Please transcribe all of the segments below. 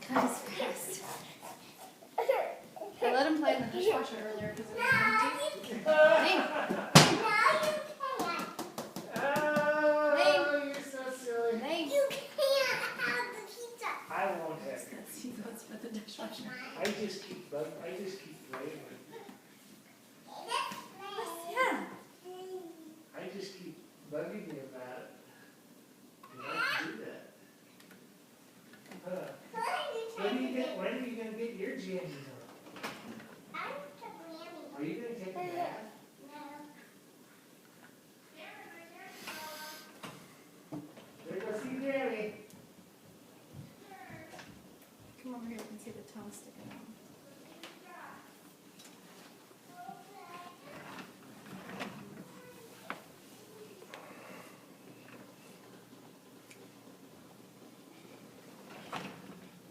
Time's fast. I let him play in the dishwasher earlier because it was empty. Lane. Oh, you're so silly. Lane. You can't have the pizza. I won't have it. Let's see what's for the dishwasher. I just keep playing with it. Yeah. I just keep bugging you about it. You don't do that. When are you gonna get your jammies on? Are you gonna take a bath? There go see Daddy. Come over here, you can see the tongue sticking out.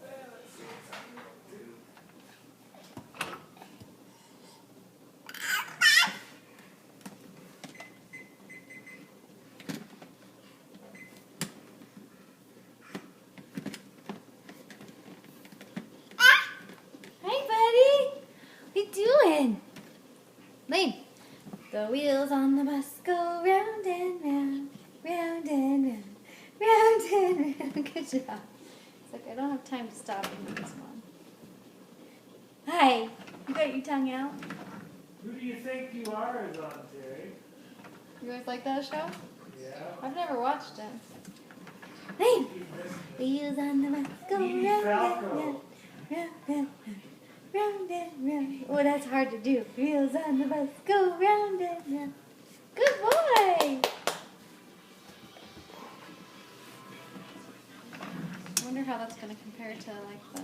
Let's see what's on the tube. Hi, buddy. What you doing? Lane. The wheels on the bus go round and round, round and round, round and round. Good job. It's like I don't have time to stop and do this one. Hi. You got your tongue out? Who do you think you are is on, Terry? You guys like that show? Yeah. I've never watched it. Lane. Keep missing it. Wheels on the bus go Edie round and Falco. round, round and round, round and round. Oh, that's hard to do. Wheels on the bus go round and round. Good boy. I wonder how that's going to compare to like the